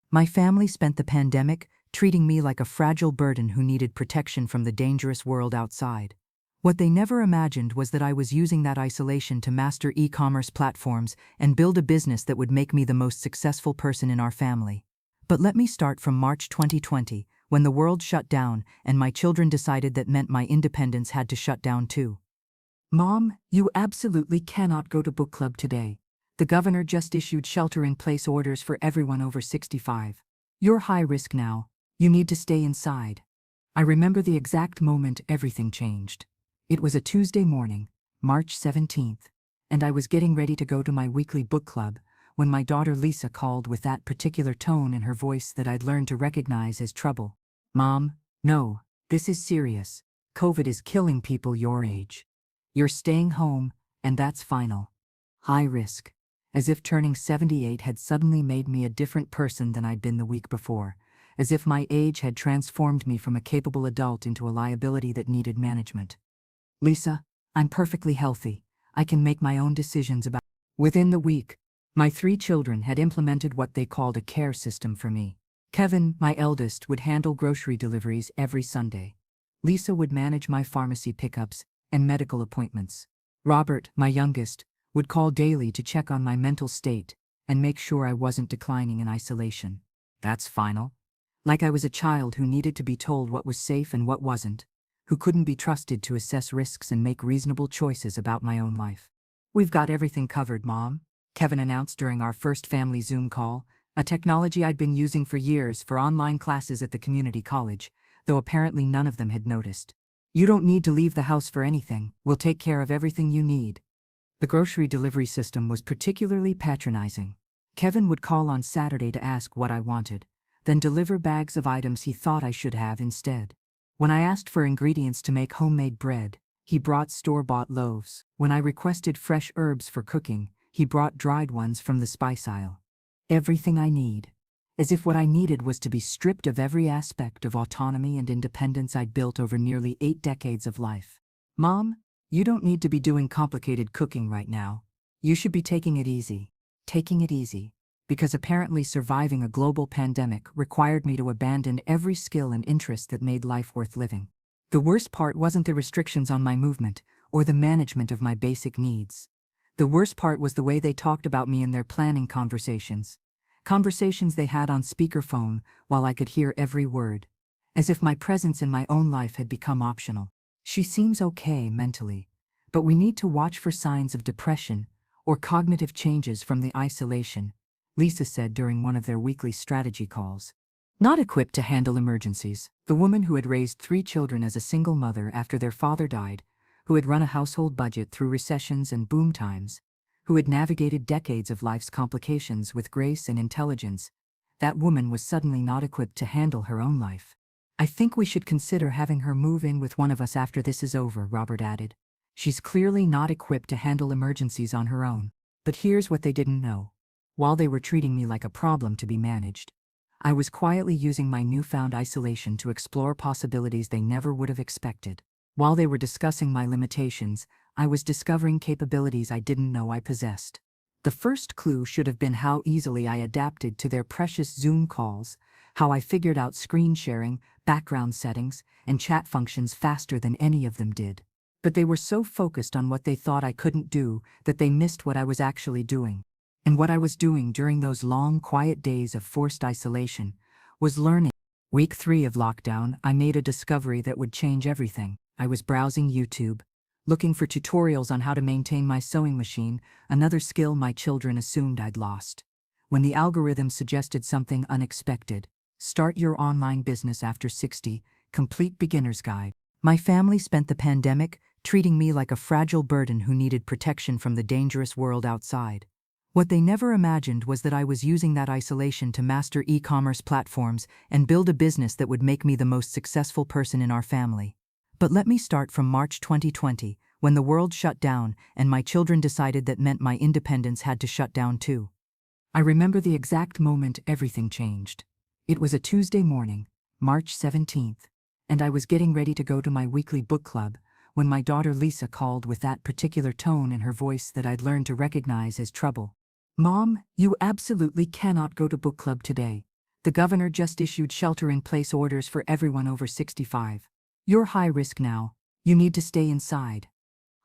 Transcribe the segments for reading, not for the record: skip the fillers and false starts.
My family spent the pandemic treating me like a fragile burden who needed protection from the dangerous world outside. What they never imagined was that I was using that isolation to master e-commerce platforms and build a business that would make me the most successful person in our family. But let me start from March 2020, when the world shut down and my children decided that meant my independence had to shut down too. Mom, you absolutely cannot go to book club today. The governor just issued shelter-in-place orders for everyone over 65. You're high risk now. You need to stay inside. I remember the exact moment everything changed. It was a Tuesday morning, March 17th, and I was getting ready to go to my weekly book club when my daughter Lisa called with that particular tone in her voice that I'd learned to recognize as trouble. Mom, no, this is serious. COVID is killing people your age. You're staying home, and that's final. High risk. As if turning 78 had suddenly made me a different person than I'd been the week before. As if my age had transformed me from a capable adult into a liability that needed management. Lisa, I'm perfectly healthy. I can make my own decisions about. Within the week, my 3 children had implemented what they called a care system for me. Kevin, my eldest, would handle grocery deliveries every Sunday. Lisa would manage my pharmacy pickups and medical appointments. Robert, my youngest, would call daily to check on my mental state and make sure I wasn't declining in isolation. That's final. Like I was a child who needed to be told what was safe and what wasn't, who couldn't be trusted to assess risks and make reasonable choices about my own life. We've got everything covered, Mom, Kevin announced during our first family Zoom call, a technology I'd been using for years for online classes at the community college, though apparently none of them had noticed. You don't need to leave the house for anything. We'll take care of everything you need. The grocery delivery system was particularly patronizing. Kevin would call on Saturday to ask what I wanted, then deliver bags of items he thought I should have instead. When I asked for ingredients to make homemade bread, he brought store-bought loaves. When I requested fresh herbs for cooking, he brought dried ones from the spice aisle. Everything I need. As if what I needed was to be stripped of every aspect of autonomy and independence I'd built over nearly 8 decades of life. Mom, you don't need to be doing complicated cooking right now. You should be taking it easy. Taking it easy. Because apparently surviving a global pandemic required me to abandon every skill and interest that made life worth living. The worst part wasn't the restrictions on my movement or the management of my basic needs. The worst part was the way they talked about me in their planning conversations. Conversations they had on speakerphone while I could hear every word. As if my presence in my own life had become optional. She seems okay mentally, but we need to watch for signs of depression or cognitive changes from the isolation, Lisa said during one of their weekly strategy calls. Not equipped to handle emergencies, the woman who had raised 3 children as a single mother after their father died, who had run a household budget through recessions and boom times, who had navigated decades of life's complications with grace and intelligence, that woman was suddenly not equipped to handle her own life. I think we should consider having her move in with one of us after this is over, Robert added. She's clearly not equipped to handle emergencies on her own. But here's what they didn't know. While they were treating me like a problem to be managed, I was quietly using my newfound isolation to explore possibilities they never would have expected. While they were discussing my limitations, I was discovering capabilities I didn't know I possessed. The first clue should have been how easily I adapted to their precious Zoom calls, how I figured out screen sharing, background settings, and chat functions faster than any of them did. But they were so focused on what they thought I couldn't do that they missed what I was actually doing. And what I was doing during those long, quiet days of forced isolation was learning. Week 3 of lockdown, I made a discovery that would change everything. I was browsing YouTube, looking for tutorials on how to maintain my sewing machine, another skill my children assumed I'd lost. When the algorithm suggested something unexpected, start your online business after 60, complete beginner's guide. My family spent the pandemic treating me like a fragile burden who needed protection from the dangerous world outside. What they never imagined was that I was using that isolation to master e-commerce platforms and build a business that would make me the most successful person in our family. But let me start from March 2020, when the world shut down and my children decided that meant my independence had to shut down too. I remember the exact moment everything changed. It was a Tuesday morning, March 17th, and I was getting ready to go to my weekly book club when my daughter Lisa called with that particular tone in her voice that I'd learned to recognize as trouble. Mom, you absolutely cannot go to book club today. The governor just issued shelter-in-place orders for everyone over 65. You're high risk now. You need to stay inside.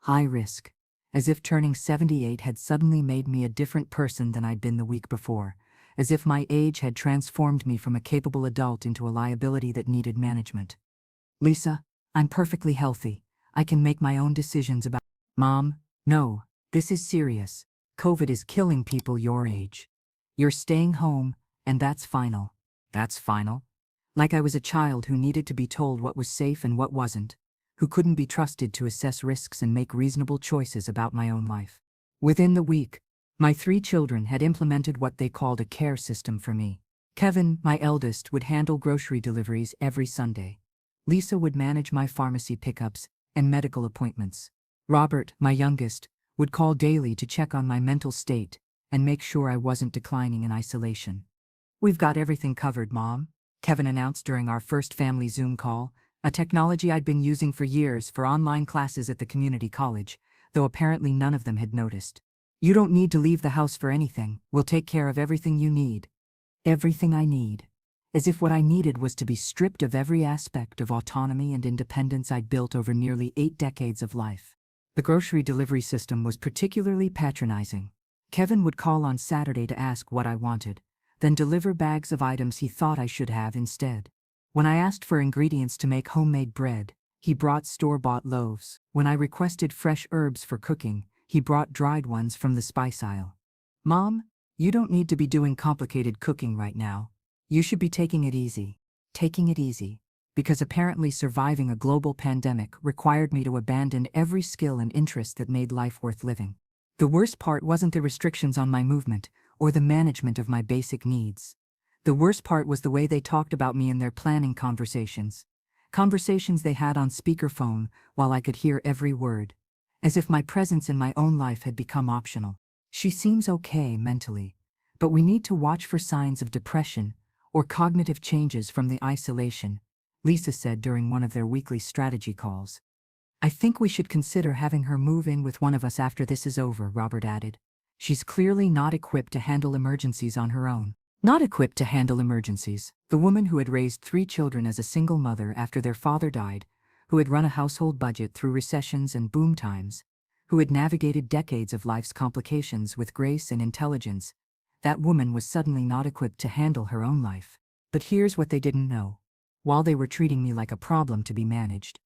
High risk. As if turning 78 had suddenly made me a different person than I'd been the week before. As if my age had transformed me from a capable adult into a liability that needed management. Lisa, I'm perfectly healthy. I can make my own decisions about— Mom, no, this is serious. COVID is killing people your age. You're staying home, and that's final. That's final? Like I was a child who needed to be told what was safe and what wasn't, who couldn't be trusted to assess risks and make reasonable choices about my own life. Within the week, my 3 children had implemented what they called a care system for me. Kevin, my eldest, would handle grocery deliveries every Sunday. Lisa would manage my pharmacy pickups and medical appointments. Robert, my youngest, would call daily to check on my mental state and make sure I wasn't declining in isolation. We've got everything covered, Mom, Kevin announced during our first family Zoom call, a technology I'd been using for years for online classes at the community college, though apparently none of them had noticed. You don't need to leave the house for anything. We'll take care of everything you need. Everything I need. As if what I needed was to be stripped of every aspect of autonomy and independence I'd built over nearly 8 decades of life. The grocery delivery system was particularly patronizing. Kevin would call on Saturday to ask what I wanted, then deliver bags of items he thought I should have instead. When I asked for ingredients to make homemade bread, he brought store-bought loaves. When I requested fresh herbs for cooking, he brought dried ones from the spice aisle. Mom, you don't need to be doing complicated cooking right now. You should be taking it easy. Taking it easy. Because apparently surviving a global pandemic required me to abandon every skill and interest that made life worth living. The worst part wasn't the restrictions on my movement or the management of my basic needs. The worst part was the way they talked about me in their planning conversations. Conversations they had on speakerphone while I could hear every word. As if my presence in my own life had become optional. She seems okay mentally, but we need to watch for signs of depression or cognitive changes from the isolation, Lisa said during one of their weekly strategy calls. I think we should consider having her move in with one of us after this is over, Robert added. She's clearly not equipped to handle emergencies on her own. Not equipped to handle emergencies. The woman who had raised 3 children as a single mother after their father died, who had run a household budget through recessions and boom times, who had navigated decades of life's complications with grace and intelligence, that woman was suddenly not equipped to handle her own life. But here's what they didn't know. While they were treating me like a problem to be managed,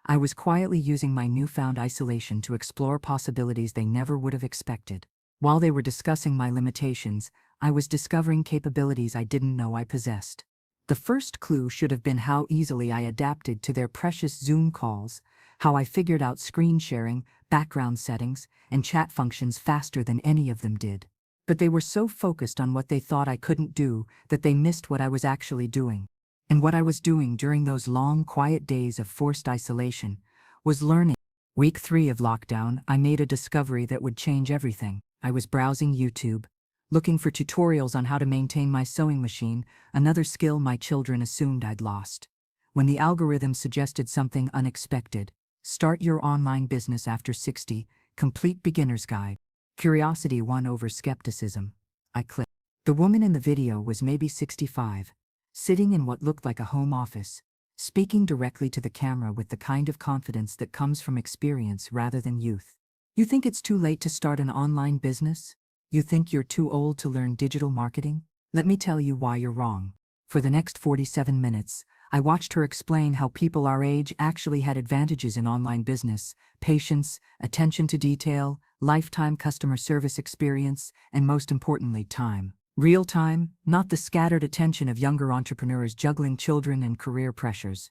I was quietly using my newfound isolation to explore possibilities they never would have expected. While they were discussing my limitations, I was discovering capabilities I didn't know I possessed. The first clue should have been how easily I adapted to their precious Zoom calls, how I figured out screen sharing, background settings, and chat functions faster than any of them did. But they were so focused on what they thought I couldn't do that they missed what I was actually doing. And what I was doing during those long, quiet days of forced isolation was learning. Week 3 of lockdown, I made a discovery that would change everything. I was browsing YouTube, looking for tutorials on how to maintain my sewing machine, another skill my children assumed I'd lost. When the algorithm suggested something unexpected, start your online business after 60, complete beginner's guide. Curiosity won over skepticism. I clicked. The woman in the video was maybe 65, sitting in what looked like a home office, speaking directly to the camera with the kind of confidence that comes from experience rather than youth. You think it's too late to start an online business? You think you're too old to learn digital marketing? Let me tell you why you're wrong. For the next 47 minutes, I watched her explain how people our age actually had advantages in online business: patience, attention to detail, lifetime customer service experience, and most importantly, time. Real time, not the scattered attention of younger entrepreneurs juggling children and career pressures.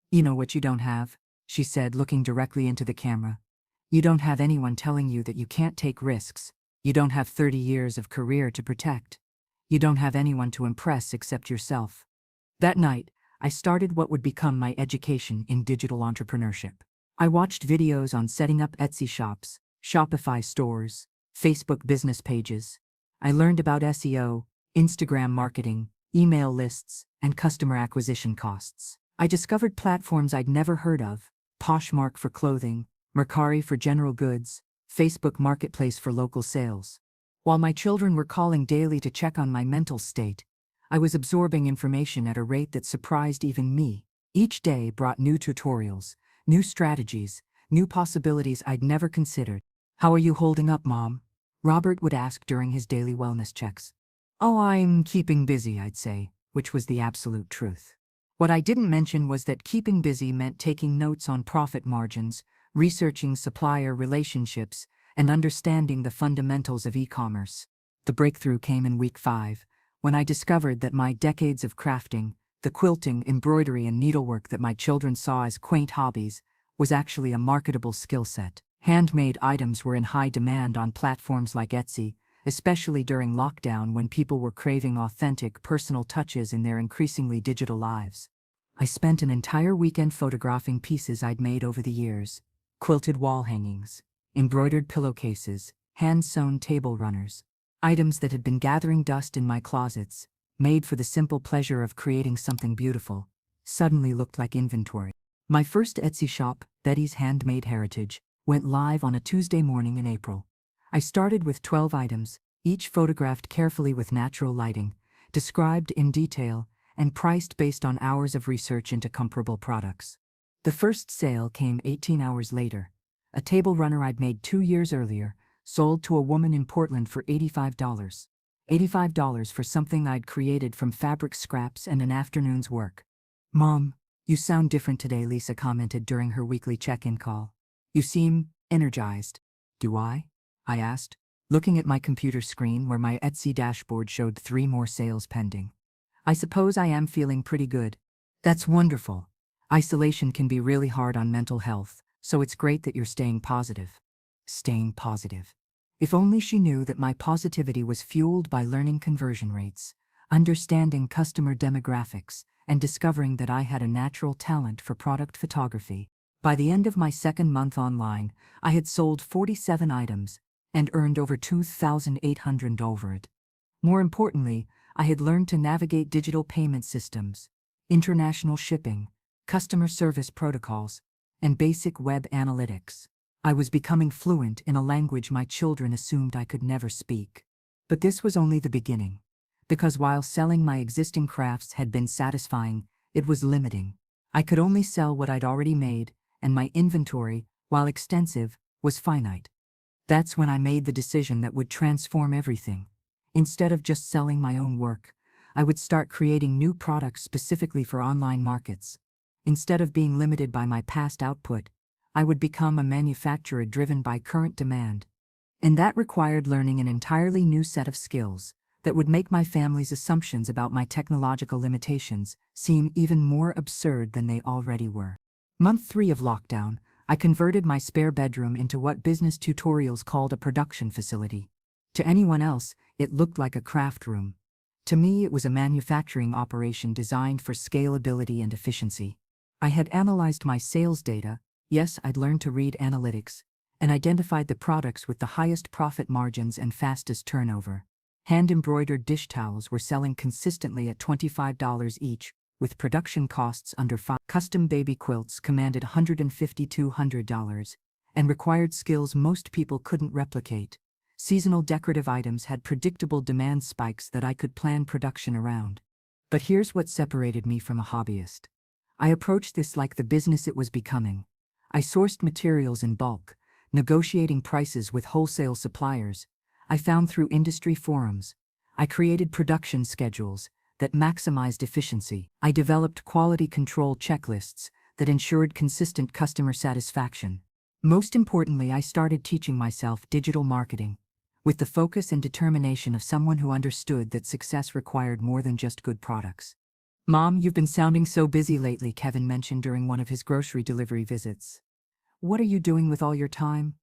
You know what you don't have, she said, looking directly into the camera. You don't have anyone telling you that you can't take risks. You don't have 30 years of career to protect. You don't have anyone to impress except yourself. That night, I started what would become my education in digital entrepreneurship. I watched videos on setting up Etsy shops, Shopify stores, Facebook business pages. I learned about SEO, Instagram marketing, email lists, and customer acquisition costs. I discovered platforms I'd never heard of: Poshmark for clothing, Mercari for general goods, Facebook Marketplace for local sales. While my children were calling daily to check on my mental state, I was absorbing information at a rate that surprised even me. Each day brought new tutorials, new strategies, new possibilities I'd never considered. "How are you holding up, Mom?" Robert would ask during his daily wellness checks. "Oh, I'm keeping busy," I'd say, which was the absolute truth. What I didn't mention was that keeping busy meant taking notes on profit margins, researching supplier relationships, and understanding the fundamentals of e-commerce. The breakthrough came in week 5, when I discovered that my decades of crafting, the quilting, embroidery, and needlework that my children saw as quaint hobbies, was actually a marketable skill set. Handmade items were in high demand on platforms like Etsy, especially during lockdown when people were craving authentic, personal touches in their increasingly digital lives. I spent an entire weekend photographing pieces I'd made over the years: quilted wall hangings, embroidered pillowcases, hand-sewn table runners, items that had been gathering dust in my closets, made for the simple pleasure of creating something beautiful, suddenly looked like inventory. My first Etsy shop, Betty's Handmade Heritage, went live on a Tuesday morning in April. I started with 12 items, each photographed carefully with natural lighting, described in detail, and priced based on hours of research into comparable products. The first sale came 18 hours later. A table runner I'd made 2 years earlier, sold to a woman in Portland for $85. $85 for something I'd created from fabric scraps and an afternoon's work. "Mom, you sound different today," Lisa commented during her weekly check-in call. "You seem energized." "Do I?" I asked, looking at my computer screen where my Etsy dashboard showed 3 more sales pending. "I suppose I am feeling pretty good." "That's wonderful. Isolation can be really hard on mental health, so it's great that you're staying positive." Staying positive. If only she knew that my positivity was fueled by learning conversion rates, understanding customer demographics, and discovering that I had a natural talent for product photography. By the end of my second month online, I had sold 47 items and earned over $2,800 over it. More importantly, I had learned to navigate digital payment systems, international shipping, customer service protocols, and basic web analytics. I was becoming fluent in a language my children assumed I could never speak. But this was only the beginning, because while selling my existing crafts had been satisfying, it was limiting. I could only sell what I'd already made, and my inventory, while extensive, was finite. That's when I made the decision that would transform everything. Instead of just selling my own work, I would start creating new products specifically for online markets. Instead of being limited by my past output, I would become a manufacturer driven by current demand. And that required learning an entirely new set of skills that would make my family's assumptions about my technological limitations seem even more absurd than they already were. Month 3 of lockdown, I converted my spare bedroom into what business tutorials called a production facility. To anyone else, it looked like a craft room. To me, it was a manufacturing operation designed for scalability and efficiency. I had analyzed my sales data. Yes, I'd learned to read analytics, and identified the products with the highest profit margins and fastest turnover. Hand-embroidered dish towels were selling consistently at $25 each, with production costs under $5. Custom baby quilts commanded $150–200, and required skills most people couldn't replicate. Seasonal decorative items had predictable demand spikes that I could plan production around. But here's what separated me from a hobbyist. I approached this like the business it was becoming. I sourced materials in bulk, negotiating prices with wholesale suppliers. I found through industry forums. I created production schedules that maximized efficiency. I developed quality control checklists that ensured consistent customer satisfaction. Most importantly, I started teaching myself digital marketing, with the focus and determination of someone who understood that success required more than just good products. "Mom, you've been sounding so busy lately," Kevin mentioned during one of his grocery delivery visits. "What are you doing with all your time?"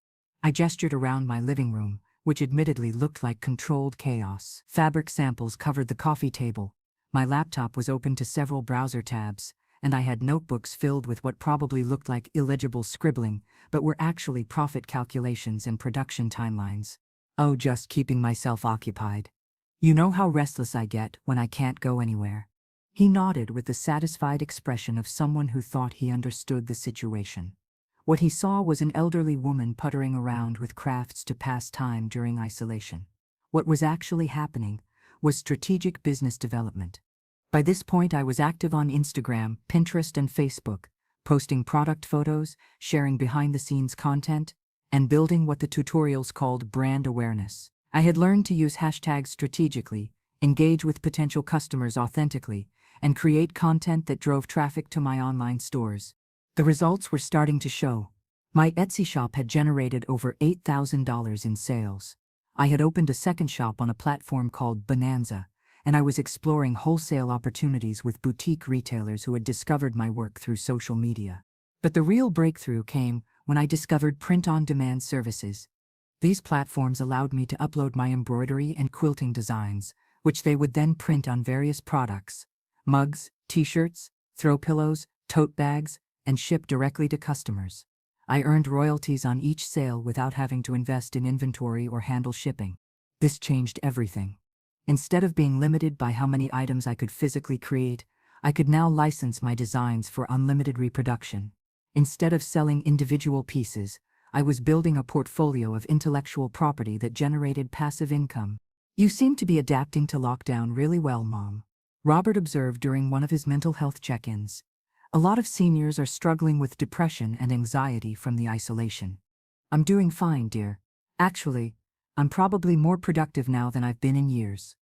I gestured around my living room, which admittedly looked like controlled chaos. Fabric samples covered the coffee table. My laptop was open to several browser tabs, and I had notebooks filled with what probably looked like illegible scribbling, but were actually profit calculations and production timelines. "Oh, just keeping myself occupied. You know how restless I get when I can't go anywhere." He nodded with the satisfied expression of someone who thought he understood the situation. What he saw was an elderly woman puttering around with crafts to pass time during isolation. What was actually happening was strategic business development. By this point, I was active on Instagram, Pinterest, and Facebook, posting product photos, sharing behind-the-scenes content, and building what the tutorials called brand awareness. I had learned to use hashtags strategically, engage with potential customers authentically, and create content that drove traffic to my online stores. The results were starting to show. My Etsy shop had generated over $8,000 in sales. I had opened a second shop on a platform called Bonanza, and I was exploring wholesale opportunities with boutique retailers who had discovered my work through social media. But the real breakthrough came when I discovered print-on-demand services. These platforms allowed me to upload my embroidery and quilting designs, which they would then print on various products: mugs, t-shirts, throw pillows, tote bags, and ship directly to customers. I earned royalties on each sale without having to invest in inventory or handle shipping. This changed everything. Instead of being limited by how many items I could physically create, I could now license my designs for unlimited reproduction. Instead of selling individual pieces, I was building a portfolio of intellectual property that generated passive income. "You seem to be adapting to lockdown really well, Mom," Robert observed during one of his mental health check-ins. "A lot of seniors are struggling with depression and anxiety from the isolation." "I'm doing fine, dear. Actually, I'm probably more productive now than I've been in years."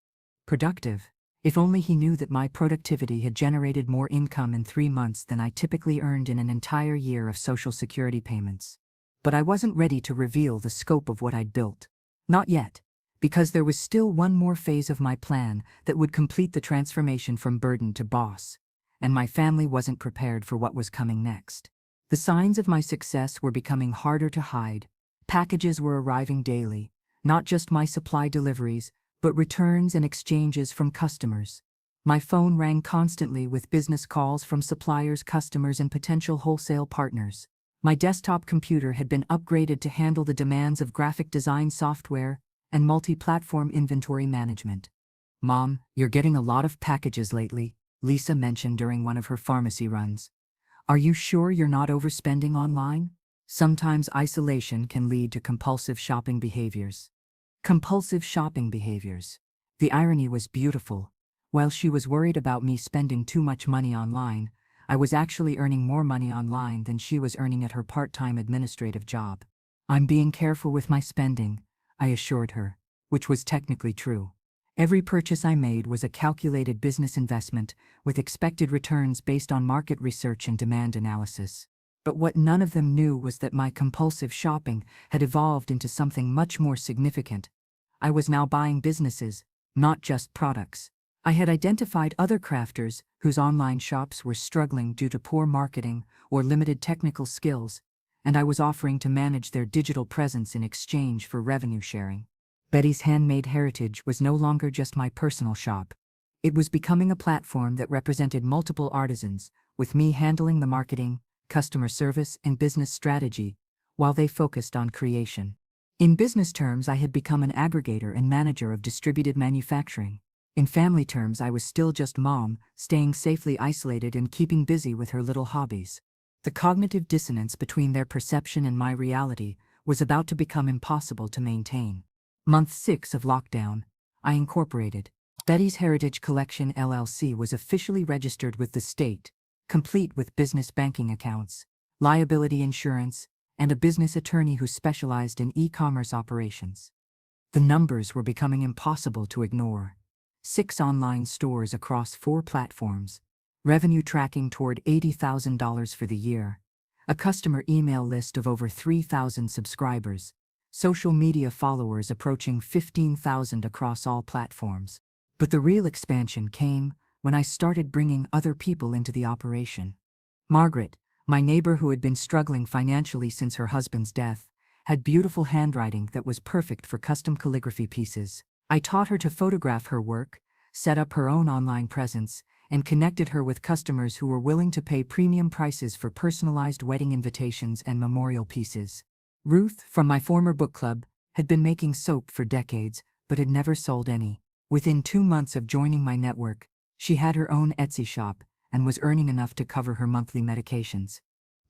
Productive? If only he knew that my productivity had generated more income in 3 months than I typically earned in an entire year of Social Security payments. But I wasn't ready to reveal the scope of what I'd built. Not yet, because there was still one more phase of my plan that would complete the transformation from burden to boss, and my family wasn't prepared for what was coming next. The signs of my success were becoming harder to hide. Packages were arriving daily, not just my supply deliveries, but returns and exchanges from customers. My phone rang constantly with business calls from suppliers, customers, and potential wholesale partners. My desktop computer had been upgraded to handle the demands of graphic design software and multi-platform inventory management. "Mom, you're getting a lot of packages lately," Lisa mentioned during one of her pharmacy runs. "Are you sure you're not overspending online? Sometimes isolation can lead to compulsive shopping behaviors." Compulsive shopping behaviors. The irony was beautiful. While she was worried about me spending too much money online, I was actually earning more money online than she was earning at her part-time administrative job. "I'm being careful with my spending," I assured her, which was technically true. Every purchase I made was a calculated business investment with expected returns based on market research and demand analysis. But what none of them knew was that my compulsive shopping had evolved into something much more significant. I was now buying businesses, not just products. I had identified other crafters whose online shops were struggling due to poor marketing or limited technical skills, and I was offering to manage their digital presence in exchange for revenue sharing. Betty's Handmade Heritage was no longer just my personal shop. It was becoming a platform that represented multiple artisans, with me handling the marketing, customer service, and business strategy, while they focused on creation. In business terms, I had become an aggregator and manager of distributed manufacturing. In family terms, I was still just Mom, staying safely isolated and keeping busy with her little hobbies. The cognitive dissonance between their perception and my reality was about to become impossible to maintain. Month 6 of lockdown, I incorporated. Betty's Heritage Collection LLC was officially registered with the state, complete with business banking accounts, liability insurance, and a business attorney who specialized in e-commerce operations. The numbers were becoming impossible to ignore. 6 online stores across 4 platforms, revenue tracking toward $80,000 for the year, a customer email list of over 3,000 subscribers, social media followers approaching 15,000 across all platforms. But the real expansion came when I started bringing other people into the operation. Margaret, my neighbor who had been struggling financially since her husband's death, had beautiful handwriting that was perfect for custom calligraphy pieces. I taught her to photograph her work, set up her own online presence, and connected her with customers who were willing to pay premium prices for personalized wedding invitations and memorial pieces. Ruth, from my former book club, had been making soap for decades, but had never sold any. Within 2 months of joining my network, she had her own Etsy shop and was earning enough to cover her monthly medications.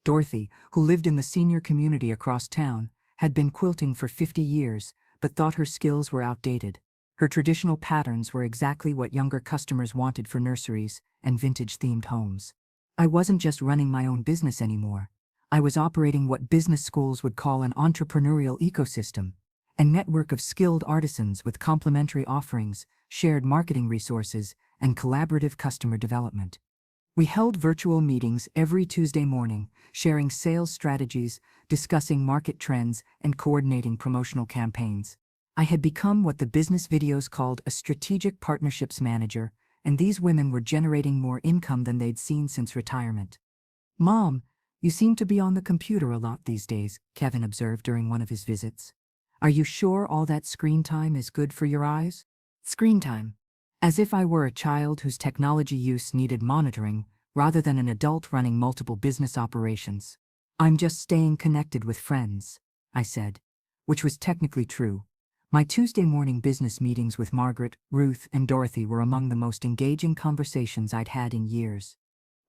Dorothy, who lived in the senior community across town, had been quilting for 50 years, but thought her skills were outdated. Her traditional patterns were exactly what younger customers wanted for nurseries and vintage-themed homes. I wasn't just running my own business anymore. I was operating what business schools would call an entrepreneurial ecosystem, a network of skilled artisans with complementary offerings, shared marketing resources, and collaborative customer development. We held virtual meetings every Tuesday morning, sharing sales strategies, discussing market trends, and coordinating promotional campaigns. I had become what the business videos called a strategic partnerships manager, and these women were generating more income than they'd seen since retirement. "Mom, you seem to be on the computer a lot these days," Kevin observed during one of his visits. "Are you sure all that screen time is good for your eyes?" Screen time. As if I were a child whose technology use needed monitoring, rather than an adult running multiple business operations. "I'm just staying connected with friends," I said, which was technically true. My Tuesday morning business meetings with Margaret, Ruth, and Dorothy were among the most engaging conversations I'd had in years.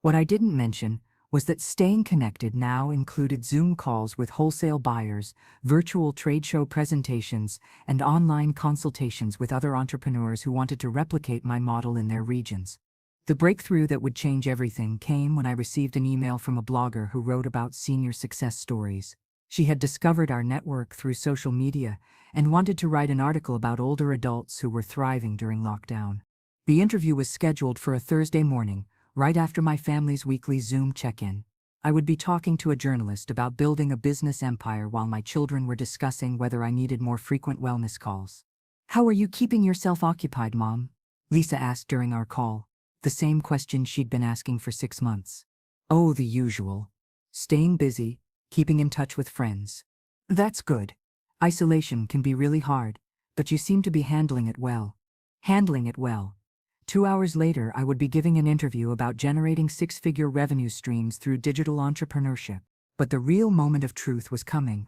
What I didn't mention was that staying connected now included Zoom calls with wholesale buyers, virtual trade show presentations, and online consultations with other entrepreneurs who wanted to replicate my model in their regions. The breakthrough that would change everything came when I received an email from a blogger who wrote about senior success stories. She had discovered our network through social media and wanted to write an article about older adults who were thriving during lockdown. The interview was scheduled for a Thursday morning, right after my family's weekly Zoom check-in. I would be talking to a journalist about building a business empire while my children were discussing whether I needed more frequent wellness calls. "How are you keeping yourself occupied, Mom?" Lisa asked during our call, the same question she'd been asking for 6 months. "Oh, the usual. Staying busy, keeping in touch with friends." "That's good. Isolation can be really hard, but you seem to be handling it well." Handling it well. 2 hours later, I would be giving an interview about generating 6-figure revenue streams through digital entrepreneurship. But the real moment of truth was coming,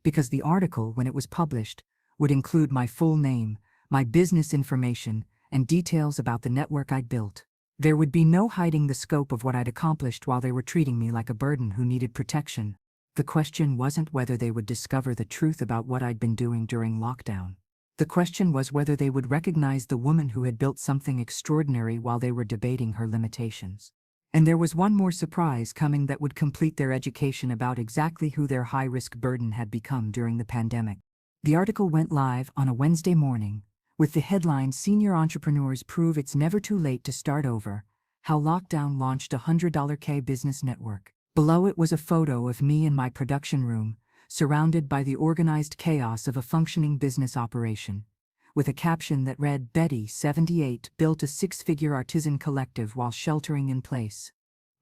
because the article, when it was published, would include my full name, my business information, and details about the network I'd built. There would be no hiding the scope of what I'd accomplished while they were treating me like a burden who needed protection. The question wasn't whether they would discover the truth about what I'd been doing during lockdown. The question was whether they would recognize the woman who had built something extraordinary while they were debating her limitations. And there was one more surprise coming that would complete their education about exactly who their high-risk burden had become during the pandemic. The article went live on a Wednesday morning, with the headline "Senior Entrepreneurs Prove It's Never Too Late to Start Over, How Lockdown Launched a $100K Business Network." Below it was a photo of me in my production room, surrounded by the organized chaos of a functioning business operation, with a caption that read, "Betty, 78, built a 6-figure artisan collective while sheltering in place."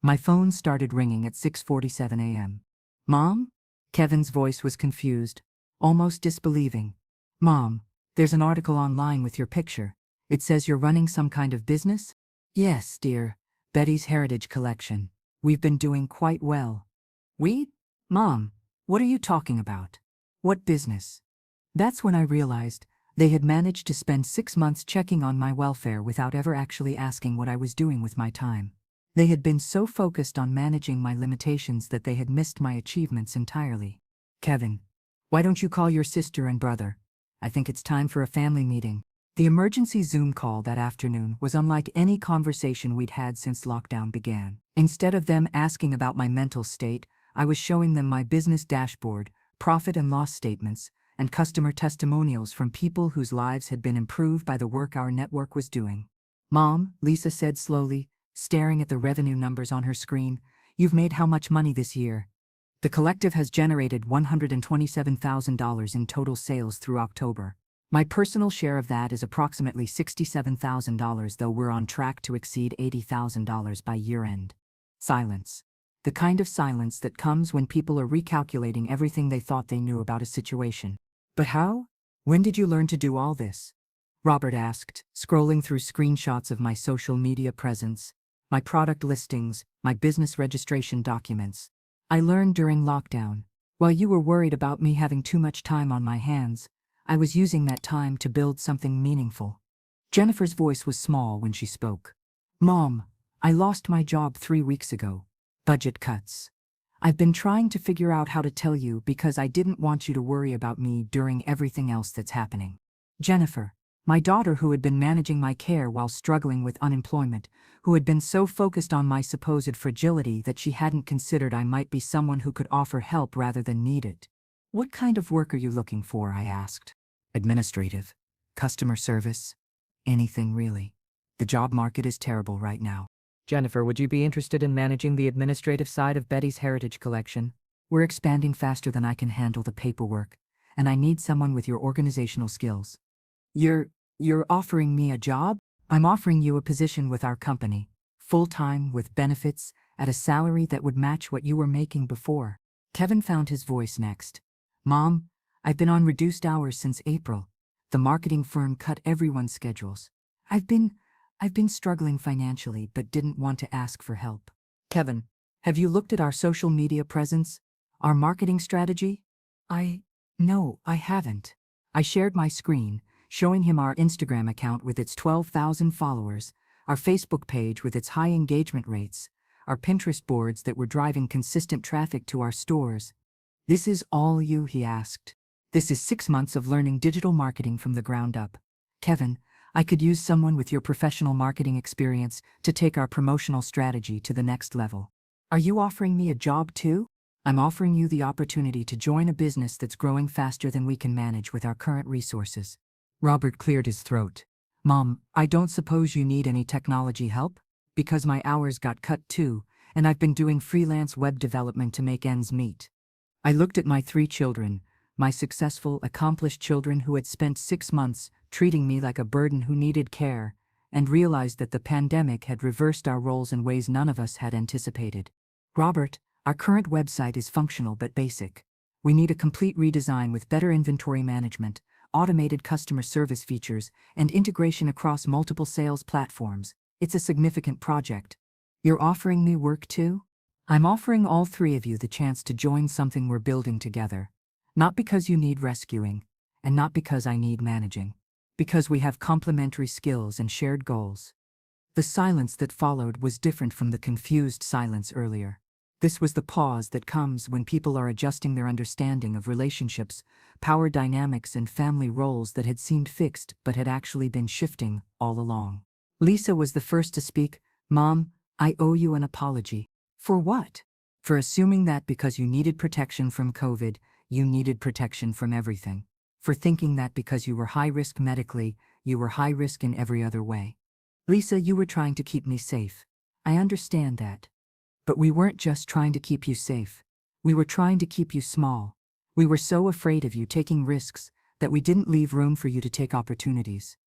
My phone started ringing at 6:47 a.m. "Mom?" Kevin's voice was confused, almost disbelieving. "Mom, there's an article online with your picture. It says you're running some kind of business?" "Yes, dear. Betty's Heritage Collection. We've been doing quite well." "We? Mom, what are you talking about? What business?" That's when I realized they had managed to spend 6 months checking on my welfare without ever actually asking what I was doing with my time. They had been so focused on managing my limitations that they had missed my achievements entirely. "Kevin, why don't you call your sister and brother? I think it's time for a family meeting." The emergency Zoom call that afternoon was unlike any conversation we'd had since lockdown began. Instead of them asking about my mental state, I was showing them my business dashboard, profit and loss statements, and customer testimonials from people whose lives had been improved by the work our network was doing. "Mom," Lisa said slowly, staring at the revenue numbers on her screen, "you've made how much money this year?" "The collective has generated $127,000 in total sales through October. My personal share of that is approximately $67,000, though we're on track to exceed $80,000 by year-end." Silence. The kind of silence that comes when people are recalculating everything they thought they knew about a situation. "But how? When did you learn to do all this?" Robert asked, scrolling through screenshots of my social media presence, my product listings, my business registration documents. "I learned during lockdown. While you were worried about me having too much time on my hands, I was using that time to build something meaningful." Jennifer's voice was small when she spoke. "Mom, I lost my job 3 weeks ago. Budget cuts. I've been trying to figure out how to tell you because I didn't want you to worry about me during everything else that's happening." "Jennifer, My daughter, who had been managing my care while struggling with unemployment, who had been so focused on my supposed fragility that she hadn't considered I might be someone who could offer help rather than need it. "What kind of work are you looking for?" I asked. "Administrative. Customer service. Anything really. The job market is terrible right now." "Jennifer, would you be interested in managing the administrative side of Betty's Heritage Collection? We're expanding faster than I can handle the paperwork, and I need someone with your organizational skills." You're offering me a job?" "I'm offering you a position with our company, full-time with benefits, at a salary that would match what you were making before." Kevin found his voice next. "Mom, I've been on reduced hours since April. The marketing firm cut everyone's schedules. I've been struggling financially but didn't want to ask for help." "Kevin, have you looked at our social media presence? Our marketing strategy?" No, I haven't." I shared my screen, showing him our Instagram account with its 12,000 followers, our Facebook page with its high engagement rates, our Pinterest boards that were driving consistent traffic to our stores. "This is all you?" he asked. "This is 6 months of learning digital marketing from the ground up. Kevin, I could use someone with your professional marketing experience to take our promotional strategy to the next level." "Are you offering me a job too?" "I'm offering you the opportunity to join a business that's growing faster than we can manage with our current resources." Robert cleared his throat. "Mom, I don't suppose you need any technology help? Because my hours got cut too, and I've been doing freelance web development to make ends meet." I looked at my 3 children, my successful, accomplished children who had spent 6 months treating me like a burden who needed care, and realized that the pandemic had reversed our roles in ways none of us had anticipated. "Robert, our current website is functional but basic. We need a complete redesign with better inventory management, automated customer service features, and integration across multiple sales platforms. It's a significant project." "You're offering me work too?" "I'm offering all 3 of you the chance to join something we're building together. Not because you need rescuing, and not because I need managing. Because we have complementary skills and shared goals." The silence that followed was different from the confused silence earlier. This was the pause that comes when people are adjusting their understanding of relationships, power dynamics, and family roles that had seemed fixed but had actually been shifting all along. Lisa was the first to speak. "Mom, I owe you an apology." "For what?" "For assuming that because you needed protection from COVID, you needed protection from everything. For thinking that because you were high risk medically, you were high risk in every other way. Lisa, you were trying to keep me safe. I understand that. But we weren't just trying to keep you safe. We were trying to keep you small. We were so afraid of you taking risks that we didn't leave room for you to take opportunities."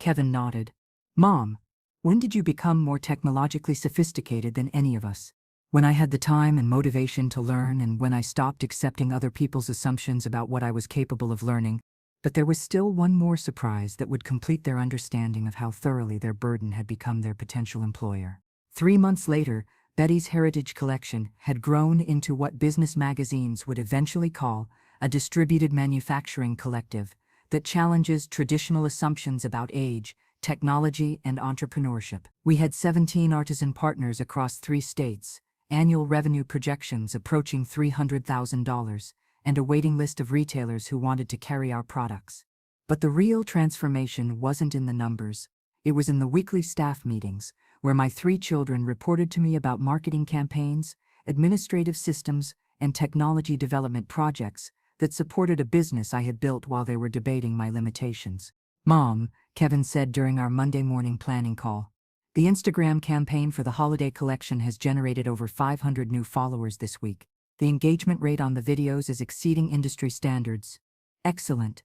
Kevin nodded. "Mom, when did you become more technologically sophisticated than any of us?" "When I had the time and motivation to learn, and when I stopped accepting other people's assumptions about what I was capable of learning." But there was still one more surprise that would complete their understanding of how thoroughly their burden had become their potential employer. 3 months later, Betty's Heritage Collection had grown into what business magazines would eventually call a distributed manufacturing collective that challenges traditional assumptions about age, technology, and entrepreneurship. We had 17 artisan partners across 3 states, annual revenue projections approaching $300,000, and a waiting list of retailers who wanted to carry our products. But the real transformation wasn't in the numbers. It was in the weekly staff meetings, where my 3 children reported to me about marketing campaigns, administrative systems, and technology development projects that supported a business I had built while they were debating my limitations. "Mom," Kevin said during our Monday morning planning call, "the Instagram campaign for the holiday collection has generated over 500 new followers this week. The engagement rate on the videos is exceeding industry standards." "Excellent.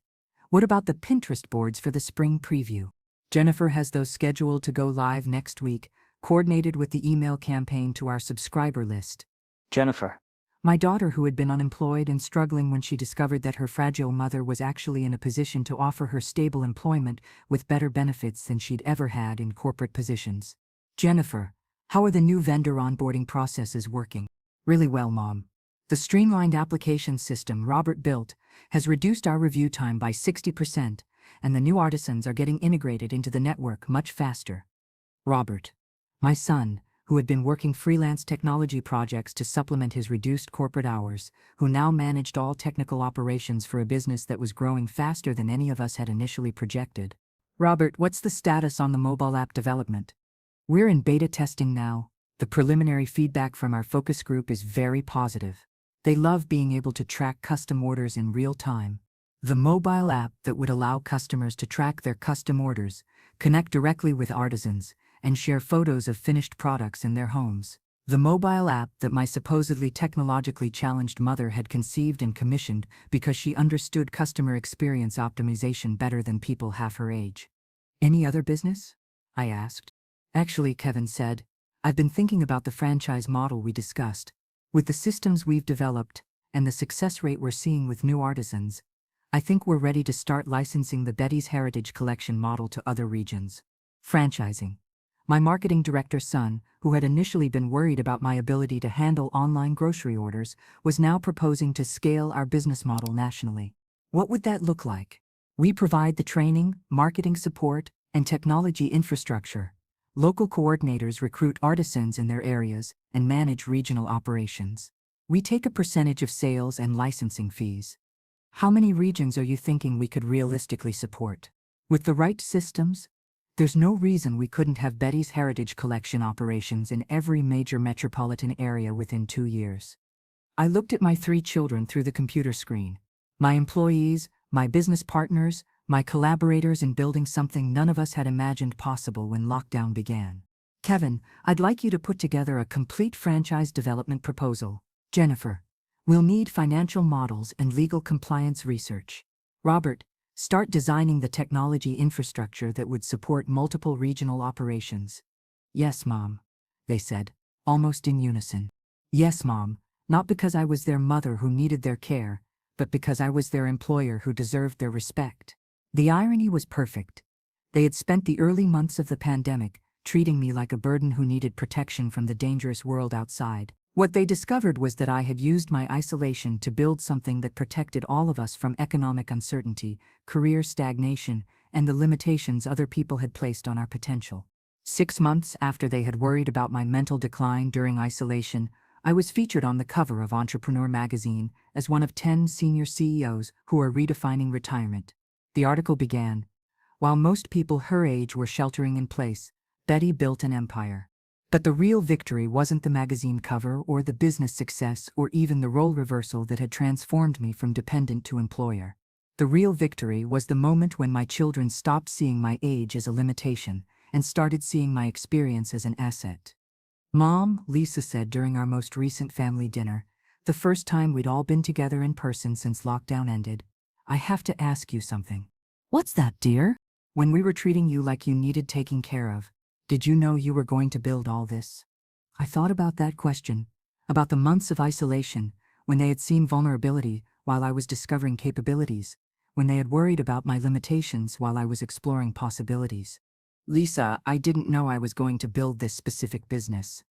What about the Pinterest boards for the spring preview?" "Jennifer has those scheduled to go live next week, coordinated with the email campaign to our subscriber list." "Jennifer." My daughter, who had been unemployed and struggling when she discovered that her fragile mother was actually in a position to offer her stable employment with better benefits than she'd ever had in corporate positions. "Jennifer, how are the new vendor onboarding processes working?" "Really well, Mom. The streamlined application system Robert built has reduced our review time by 60%, and the new artisans are getting integrated into the network much faster." Robert, my son, who had been working freelance technology projects to supplement his reduced corporate hours, who now managed all technical operations for a business that was growing faster than any of us had initially projected. Robert, what's the status on the mobile app development? We're in beta testing now. The preliminary feedback from our focus group is very positive. They love being able to track custom orders in real time. The mobile app that would allow customers to track their custom orders, connect directly with artisans, and share photos of finished products in their homes. The mobile app that my supposedly technologically challenged mother had conceived and commissioned because she understood customer experience optimization better than people half her age. Any other business? I asked. Actually, Kevin said, I've been thinking about the franchise model we discussed. With the systems we've developed and the success rate we're seeing with new artisans, I think we're ready to start licensing the Betty's Heritage Collection model to other regions. Franchising. My marketing director's son, who had initially been worried about my ability to handle online grocery orders, was now proposing to scale our business model nationally. What would that look like? We provide the training, marketing support, and technology infrastructure. Local coordinators recruit artisans in their areas and manage regional operations. We take a percentage of sales and licensing fees. How many regions are you thinking we could realistically support? With the right systems, there's no reason we couldn't have Betty's Heritage Collection operations in every major metropolitan area within 2 years. I looked at my 3 children through the computer screen. My employees, my business partners, my collaborators in building something none of us had imagined possible when lockdown began. Kevin, I'd like you to put together a complete franchise development proposal. Jennifer, we'll need financial models and legal compliance research. Robert, start designing the technology infrastructure that would support multiple regional operations. Yes, Mom, they said, almost in unison. Yes, Mom, not because I was their mother who needed their care, but because I was their employer who deserved their respect. The irony was perfect. They had spent the early months of the pandemic treating me like a burden who needed protection from the dangerous world outside. What they discovered was that I had used my isolation to build something that protected all of us from economic uncertainty, career stagnation, and the limitations other people had placed on our potential. 6 months after they had worried about my mental decline during isolation, I was featured on the cover of Entrepreneur magazine as one of 10 senior CEOs who are redefining retirement. The article began, "While most people her age were sheltering in place, Betty built an empire." But the real victory wasn't the magazine cover or the business success or even the role reversal that had transformed me from dependent to employer. The real victory was the moment when my children stopped seeing my age as a limitation and started seeing my experience as an asset. "Mom," Lisa said during our most recent family dinner, the first time we'd all been together in person since lockdown ended, "I have to ask you something." "What's that, dear?" "When we were treating you like you needed taking care of, did you know you were going to build all this?" I thought about that question, about the months of isolation, when they had seen vulnerability while I was discovering capabilities, when they had worried about my limitations while I was exploring possibilities. "Lisa, I didn't know I was going to build this specific business.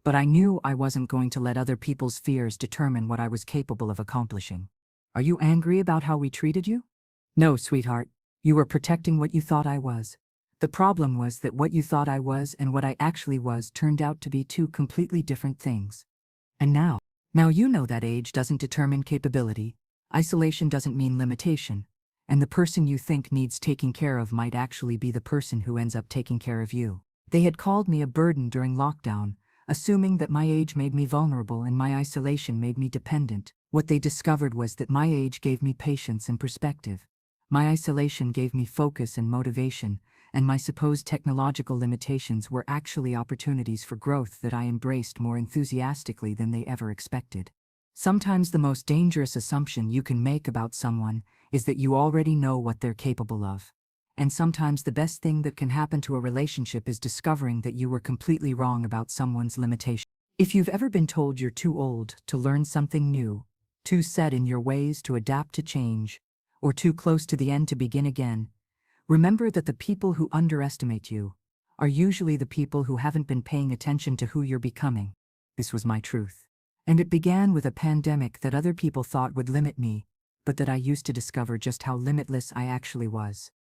But I knew I wasn't going to let other people's fears determine what I was capable of accomplishing." "Are you angry about how we treated you?" "No, sweetheart. You were protecting what you thought I was. The problem was that what you thought I was and what I actually was turned out to be 2 completely different things. And now you know that age doesn't determine capability, isolation doesn't mean limitation, and the person you think needs taking care of might actually be the person who ends up taking care of you." They had called me a burden during lockdown, assuming that my age made me vulnerable and my isolation made me dependent. What they discovered was that my age gave me patience and perspective. My isolation gave me focus and motivation, and my supposed technological limitations were actually opportunities for growth that I embraced more enthusiastically than they ever expected. Sometimes the most dangerous assumption you can make about someone is that you already know what they're capable of. And sometimes the best thing that can happen to a relationship is discovering that you were completely wrong about someone's limitation. If you've ever been told you're too old to learn something new, too set in your ways to adapt to change, or too close to the end to begin again, remember that the people who underestimate you are usually the people who haven't been paying attention to who you're becoming. This was my truth. And it began with a pandemic that other people thought would limit me, but that I used to discover just how limitless I actually was.